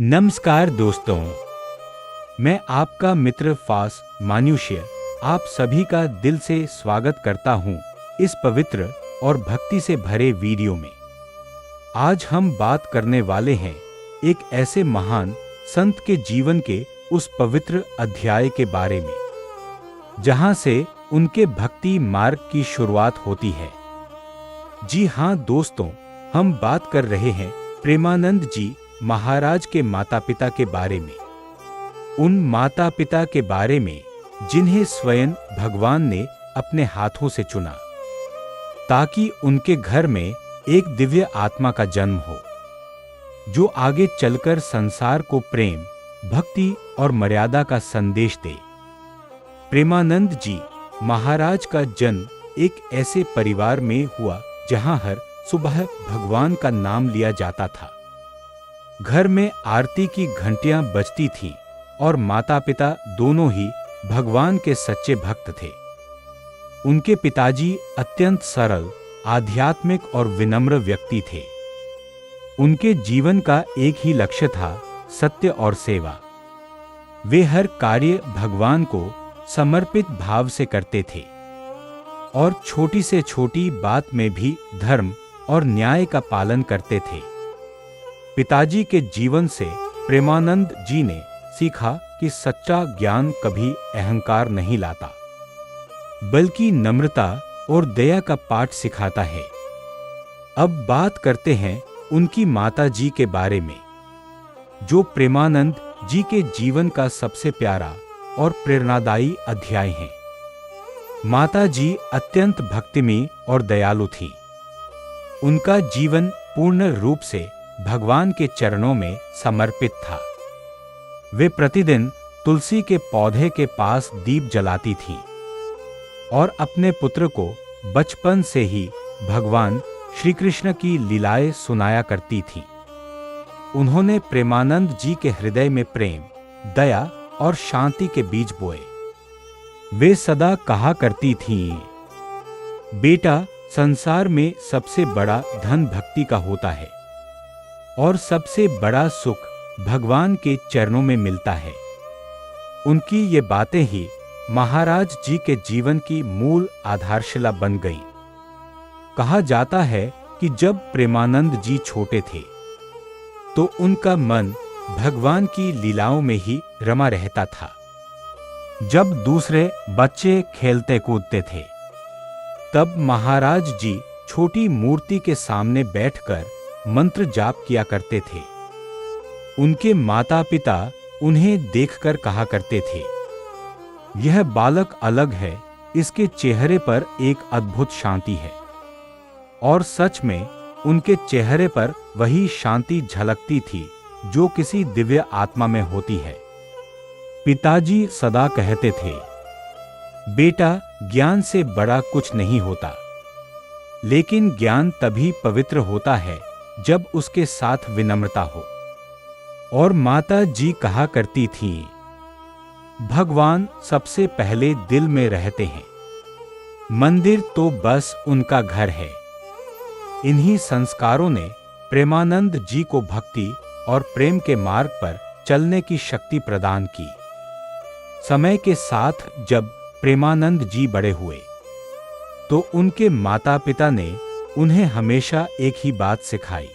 नमस्कार दोस्तों, मैं आपका मित्र फास मानुष्य आप सभी का दिल से स्वागत करता हूं इस पवित्र और भक्ति से भरे वीडियो में। आज हम बात करने वाले हैं एक ऐसे महान संत के जीवन के उस पवित्र अध्याय के बारे में जहां से उनके भक्ति मार्ग की शुरुआत होती है। जी हाँ दोस्तों, हम बात कर रहे हैं प्रेमानंद जी महाराज के माता पिता के बारे में। उन माता पिता के बारे में जिन्हें स्वयं भगवान ने अपने हाथों से चुना ताकि उनके घर में एक दिव्य आत्मा का जन्म हो जो आगे चलकर संसार को प्रेम, भक्ति और मर्यादा का संदेश दे। प्रेमानंद जी महाराज का जन्म एक ऐसे परिवार में हुआ जहां हर सुबह भगवान का नाम लिया जाता था। घर में आरती की घंटियां बजती थीं और माता पिता दोनों ही भगवान के सच्चे भक्त थे। उनके पिताजी अत्यंत सरल, आध्यात्मिक और विनम्र व्यक्ति थे। उनके जीवन का एक ही लक्ष्य था, सत्य और सेवा। वे हर कार्य भगवान को समर्पित भाव से करते थे और छोटी से छोटी बात में भी धर्म और न्याय का पालन करते थे। पिताजी के जीवन से प्रेमानंद जी ने सीखा कि सच्चा ज्ञान कभी अहंकार नहीं लाता, बल्कि नम्रता और दया का पाठ सिखाता है। अब बात करते हैं उनकी माता जी के बारे में, जो प्रेमानंद जी के जीवन का सबसे प्यारा और प्रेरणादायी अध्याय है। माता जी अत्यंत भक्तिमयी और दयालु थीं। उनका जीवन पूर्ण रूप से भगवान के चरणों में समर्पित था। वे प्रतिदिन तुलसी के पौधे के पास दीप जलाती थीं और अपने पुत्र को बचपन से ही भगवान श्री कृष्ण की लीलाएं सुनाया करती थीं। उन्होंने प्रेमानंद जी के हृदय में प्रेम, दया और शांति के बीज बोए। वे सदा कहा करती थीं, बेटा, संसार में सबसे बड़ा धन भक्ति का होता है और सबसे बड़ा सुख भगवान के चरणों में मिलता है। उनकी ये बातें ही महाराज जी के जीवन की मूल आधारशिला बन गईं। कहा जाता है कि जब प्रेमानंद जी छोटे थे तो उनका मन भगवान की लीलाओं में ही रमा रहता था। जब दूसरे बच्चे खेलते कूदते थे तब महाराज जी छोटी मूर्ति के सामने बैठकर मंत्र जाप किया करते थे। उनके माता पिता उन्हें देखकर कहा करते थे, यह बालक अलग है, इसके चेहरे पर एक अद्भुत शांति है। और सच में उनके चेहरे पर वही शांति झलकती थी जो किसी दिव्य आत्मा में होती है। पिताजी सदा कहते थे, बेटा, ज्ञान से बड़ा कुछ नहीं होता, लेकिन ज्ञान तभी पवित्र होता है जब उसके साथ विनम्रता हो। और माता जी कहा करती थीं, भगवान सबसे पहले दिल में रहते हैं, मंदिर तो बस उनका घर है। इन्हीं संस्कारों ने प्रेमानंद जी को भक्ति और प्रेम के मार्ग पर चलने की शक्ति प्रदान की। समय के साथ जब प्रेमानंद जी बड़े हुए तो उनके माता पिता ने उन्हें हमेशा एक ही बात सिखाई,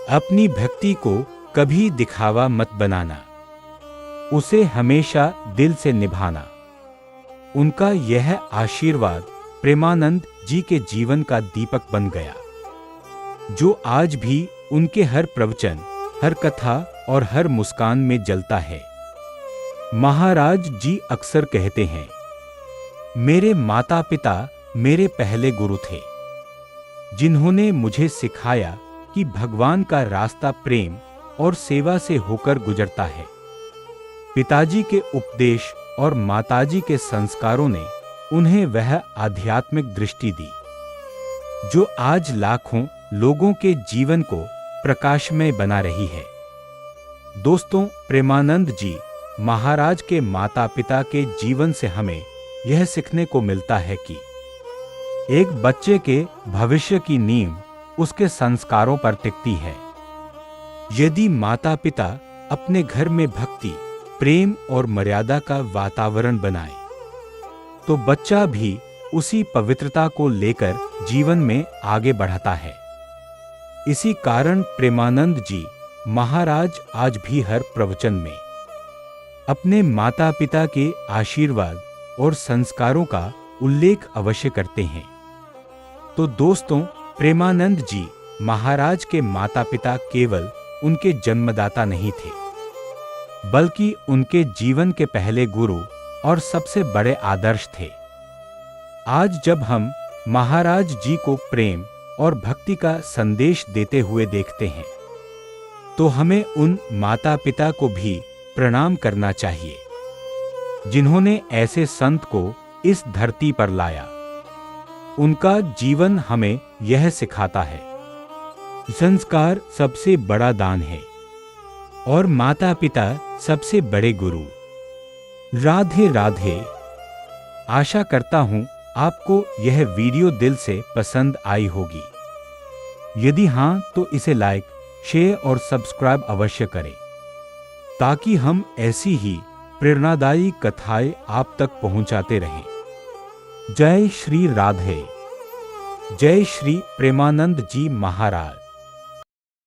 अपनी भक्ति को कभी दिखावा मत बनाना, उसे हमेशा दिल से निभाना। उनका यह आशीर्वाद प्रेमानंद जी के जीवन का दीपक बन गया, जो आज भी उनके हर प्रवचन, हर कथा और हर मुस्कान में जलता है। महाराज जी अक्सर कहते हैं, मेरे माता पिता मेरे पहले गुरु थे, जिन्होंने मुझे सिखाया कि भगवान का रास्ता प्रेम और सेवा से होकर गुजरता है। पिताजी के उपदेश और माताजी के संस्कारों ने उन्हें वह आध्यात्मिक दृष्टि दी जो आज लाखों लोगों के जीवन को प्रकाशमय बना रही है। दोस्तों, प्रेमानंद जी महाराज के माता पिता के जीवन से हमें यह सीखने को मिलता है कि एक बच्चे के भविष्य की नींव उसके संस्कारों पर टिकती है। यदि माता पिता अपने घर में भक्ति, प्रेम और मर्यादा का वातावरण बनाए, तो बच्चा भी उसी पवित्रता को लेकर जीवन में आगे बढ़ता है। इसी कारण प्रेमानंद जी महाराज आज भी हर प्रवचन में अपने माता पिता के आशीर्वाद और संस्कारों का उल्लेख अवश्य करते हैं। तो दोस्तों, प्रेमानंद जी महाराज के माता पिता केवल उनके जन्मदाता नहीं थे, बल्कि उनके जीवन के पहले गुरु और सबसे बड़े आदर्श थे। आज जब हम महाराज जी को प्रेम और भक्ति का संदेश देते हुए देखते हैं, तो हमें उन माता पिता को भी प्रणाम करना चाहिए, जिन्होंने ऐसे संत को इस धरती पर लाया। उनका जीवन हमें यह सिखाता है, संस्कार सबसे बड़ा दान है और माता पिता सबसे बड़े गुरु। राधे राधे। आशा करता हूं आपको यह वीडियो दिल से पसंद आई होगी। यदि हां, तो इसे लाइक, शेयर और सब्सक्राइब अवश्य करें, ताकि हम ऐसी ही प्रेरणादायी कथाएं आप तक पहुंचाते रहें। जय श्री राधे। जय श्री प्रेमानंद जी महाराज।